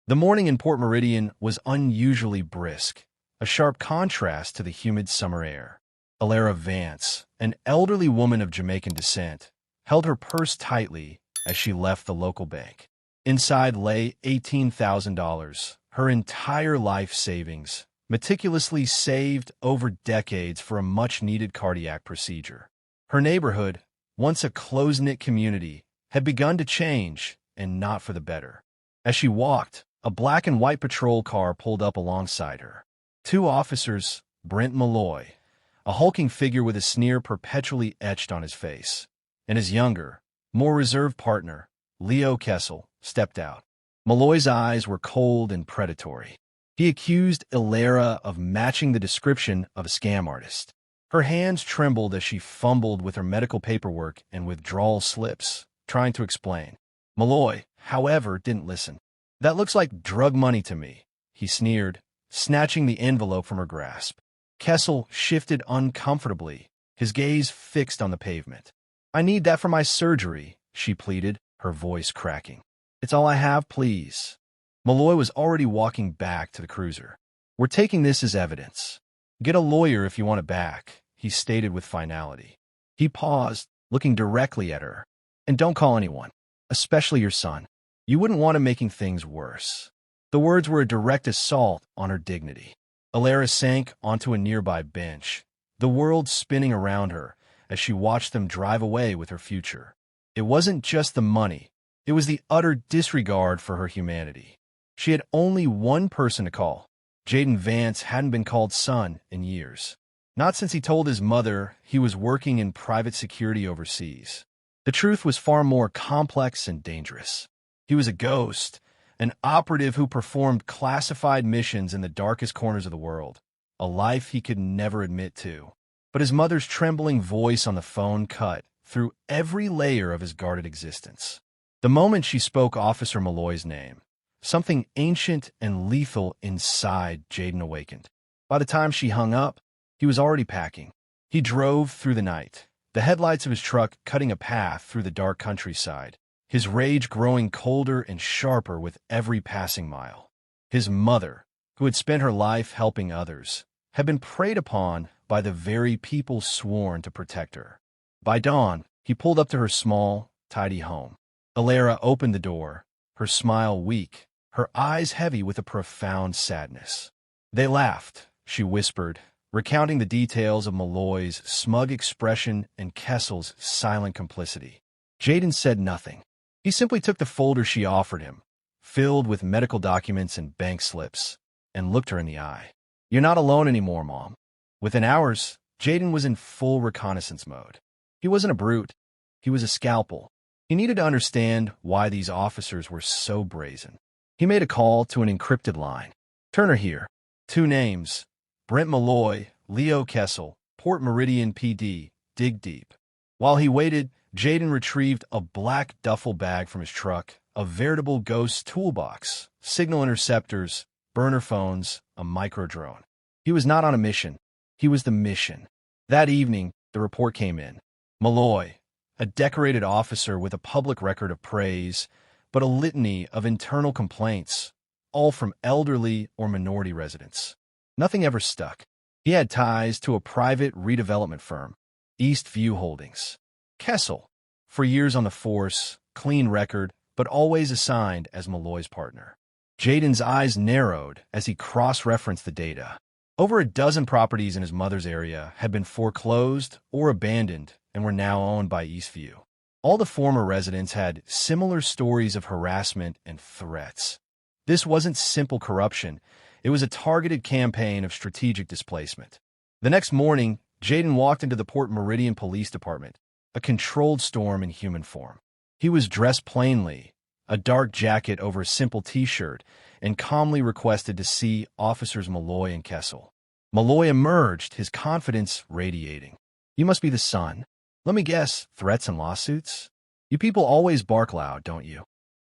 The morning in Port Meridian was unusually brisk, a sharp contrast to the humid summer air. Alara Vance, an elderly woman of Jamaican descent, held her purse tightly as she left the local bank. Inside lay $18,000, her entire life savings, meticulously saved over decades for a much-needed cardiac procedure. Her neighborhood, once a close-knit community, had begun to change, and not for the better. As she walked, a black and white patrol car pulled up alongside her. Two officers, Brent Malloy, a hulking figure with a sneer perpetually etched on his face, and his younger, more reserved partner, Leo Kessel, stepped out. Malloy's eyes were cold and predatory. He accused Alara of matching the description of a scam artist. Her hands trembled as she fumbled with her medical paperwork and withdrawal slips, trying to explain. Malloy, however, didn't listen. "That looks like drug money to me," he sneered, snatching the envelope from her grasp. Kessel shifted uncomfortably, his gaze fixed on the pavement. "I need that for my surgery," she pleaded, her voice cracking. "It's all I have, please." Malloy was already walking back to the cruiser. "We're taking this as evidence. Get a lawyer if you want it back," he stated with finality. He paused, looking directly at her. "And don't call anyone, especially your son. You wouldn't want him making things worse." The words were a direct assault on her dignity. Alara sank onto a nearby bench, the world spinning around her as she watched them drive away with her future. It wasn't just the money, it was the utter disregard for her humanity. She had only one person to call. Jaden Vance hadn't been called son in years. Not since he told his mother he was working in private security overseas. The truth was far more complex and dangerous. He was a ghost, an operative who performed classified missions in the darkest corners of the world, a life he could never admit to. But his mother's trembling voice on the phone cut through every layer of his guarded existence. The moment she spoke Officer Malloy's name, something ancient and lethal inside Jaden awakened. By the time she hung up, he was already packing. He drove through the night, the headlights of his truck cutting a path through the dark countryside, his rage growing colder and sharper with every passing mile. His mother, who had spent her life helping others, had been preyed upon by the very people sworn to protect her. By dawn, he pulled up to her small, tidy home. Alara opened the door, her smile weak, her eyes heavy with a profound sadness. "They laughed," she whispered, recounting the details of Malloy's smug expression and Kessel's silent complicity. Jaden said nothing. He simply took the folder she offered him, filled with medical documents and bank slips, and looked her in the eye. "You're not alone anymore, Mom." Within hours, Jaden was in full reconnaissance mode. He wasn't a brute. He was a scalpel. He needed to understand why these officers were so brazen. He made a call to an encrypted line. "Turner here. 2 names. Brent Malloy, Leo Kessel, Port Meridian PD. Dig deep." While he waited, Jaden retrieved a black duffel bag from his truck, a veritable ghost toolbox, signal interceptors, burner phones, a micro-drone. He was not on a mission. He was the mission. That evening, the report came in. Malloy, a decorated officer with a public record of praise, but a litany of internal complaints, all from elderly or minority residents. Nothing ever stuck. He had ties to a private redevelopment firm, Eastview Holdings. Kessel, for years on the force, clean record, but always assigned as Malloy's partner. Jaden's eyes narrowed as he cross-referenced the data. Over a dozen properties in his mother's area had been foreclosed or abandoned and were now owned by Eastview. All the former residents had similar stories of harassment and threats. This wasn't simple corruption. It was a targeted campaign of strategic displacement. The next morning, Jaden walked into the Port Meridian Police Department, a controlled storm in human form. He was dressed plainly, a dark jacket over a simple t-shirt, and calmly requested to see Officers Malloy and Kessel. Malloy emerged, his confidence radiating. "You must be the son. Let me guess, threats and lawsuits? You people always bark loud, don't you?"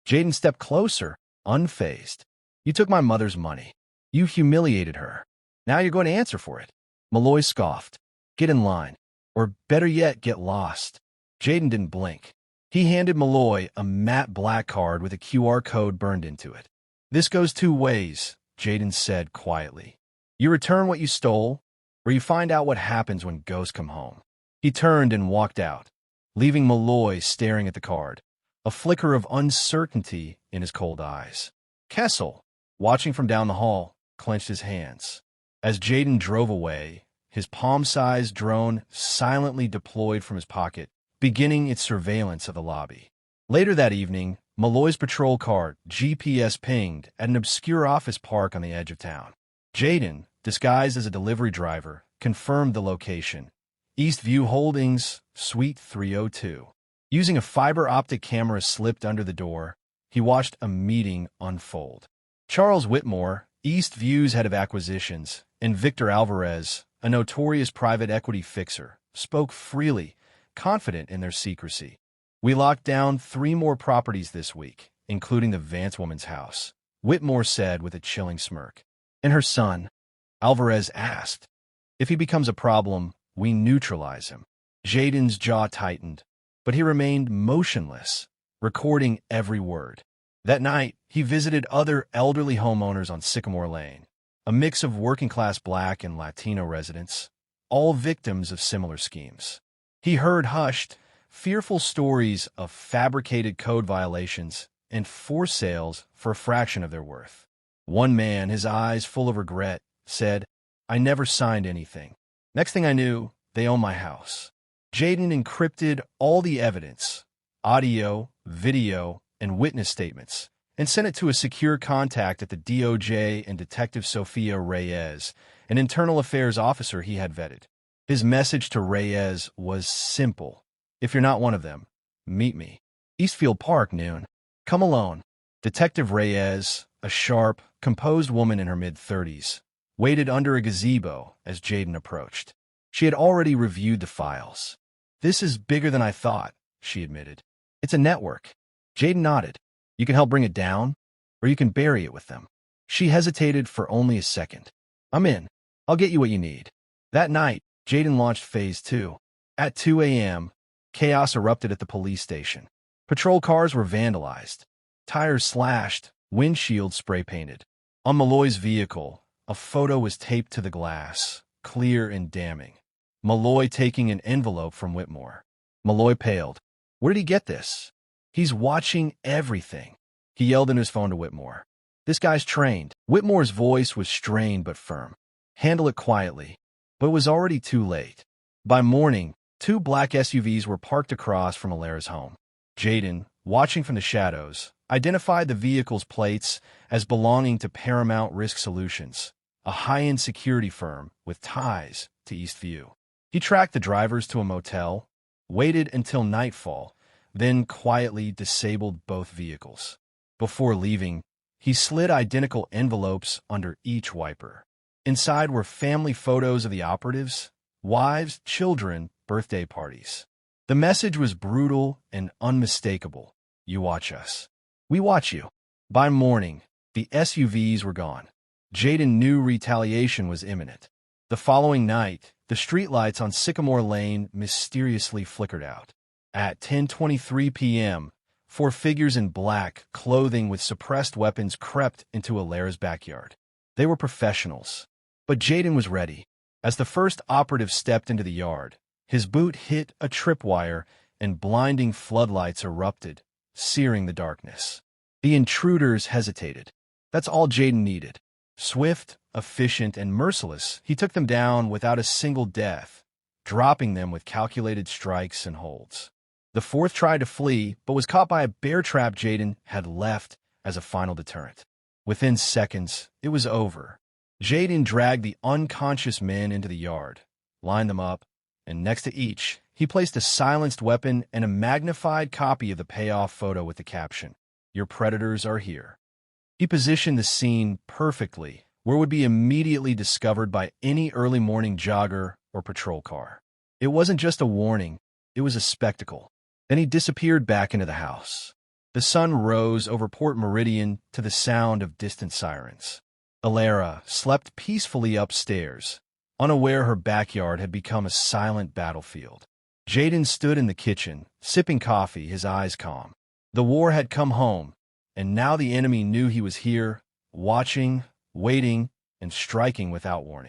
Jaden stepped closer, unfazed. "You took my mother's money. You humiliated her. Now you're going to answer for it." Malloy scoffed. "Get in line. Or better yet, get lost." Jaden didn't blink. He handed Malloy a matte black card with a QR code burned into it. "This goes two ways," Jaden said quietly. "You return what you stole, or you find out what happens when ghosts come home." He turned and walked out, leaving Malloy staring at the card, a flicker of uncertainty in his cold eyes. Kessel, watching from down the hall, clenched his hands. As Jaden drove away, his palm-sized drone silently deployed from his pocket, beginning its surveillance of the lobby. Later that evening, Malloy's patrol car GPS pinged at an obscure office park on the edge of town. Jaden, disguised as a delivery driver, confirmed the location. Eastview Holdings, Suite 302. Using a fiber optic camera slipped under the door, he watched a meeting unfold. Charles Whitmore, Eastview's head of acquisitions, and Victor Alvarez, a notorious private equity fixer, spoke freely, confident in their secrecy. "We locked down 3 more properties this week, including the Vance woman's house," Whitmore said with a chilling smirk. "And her son?" Alvarez asked. "If he becomes a problem, we neutralize him." Jaden's jaw tightened, but he remained motionless, recording every word. That night, he visited other elderly homeowners on Sycamore Lane, a mix of working-class Black and Latino residents, all victims of similar schemes. He heard hushed, fearful stories of fabricated code violations and forced sales for a fraction of their worth. One man, his eyes full of regret, said, "I never signed anything. Next thing I knew, they owned my house." Jaden encrypted all the evidence, audio, video, and witness statements, and sent it to a secure contact at the DOJ and Detective Sofia Reyes, an internal affairs officer he had vetted. His message to Reyes was simple. "If you're not one of them, meet me. Eastfield Park, noon. Come alone." Detective Reyes, a sharp, composed woman in her mid-30s, waited under a gazebo as Jaden approached. She had already reviewed the files. "This is bigger than I thought," she admitted. "It's a network." Jaden nodded. "You can help bring it down, or you can bury it with them." She hesitated for only a second. "I'm in. I'll get you what you need." That night, Jaden launched Phase 2. At 2 a.m., chaos erupted at the police station. Patrol cars were vandalized, tires slashed, windshields spray-painted. On Malloy's vehicle, a photo was taped to the glass, clear and damning. Malloy taking an envelope from Whitmore. Malloy paled. "Where did he get this?" "He's watching everything," he yelled into his phone to Whitmore. "This guy's trained." Whitmore's voice was strained but firm. "Handle it quietly." But it was already too late. By morning, 2 black SUVs were parked across from Alara's home. Jaden, watching from the shadows, identified the vehicle's plates as belonging to Paramount Risk Solutions, a high-end security firm with ties to Eastview. He tracked the drivers to a motel, waited until nightfall, then quietly disabled both vehicles. Before leaving, he slid identical envelopes under each wiper. Inside were family photos of the operatives, wives, children, birthday parties. The message was brutal and unmistakable. "You watch us. We watch you." By morning, the SUVs were gone. Jaden knew retaliation was imminent. The following night, the streetlights on Sycamore Lane mysteriously flickered out. At 10:23 p.m., 4 figures in black clothing with suppressed weapons crept into Alara's backyard. They were professionals, but Jaden was ready. As the first operative stepped into the yard, his boot hit a tripwire and blinding floodlights erupted, searing the darkness. The intruders hesitated. That's all Jaden needed. Swift, efficient, and merciless, he took them down without a single death, dropping them with calculated strikes and holds. The fourth tried to flee, but was caught by a bear trap Jaden had left as a final deterrent. Within seconds, it was over. Jaden dragged the unconscious men into the yard, lined them up, and next to each, he placed a silenced weapon and a magnified copy of the payoff photo with the caption, "Your predators are here." He positioned the scene perfectly, where it would be immediately discovered by any early morning jogger or patrol car. It wasn't just a warning, it was a spectacle. Then he disappeared back into the house. The sun rose over Port Meridian to the sound of distant sirens. Alara slept peacefully upstairs, unaware her backyard had become a silent battlefield. Jaden stood in the kitchen, sipping coffee, his eyes calm. The war had come home, And now the enemy knew he was here, watching, waiting, and striking without warning.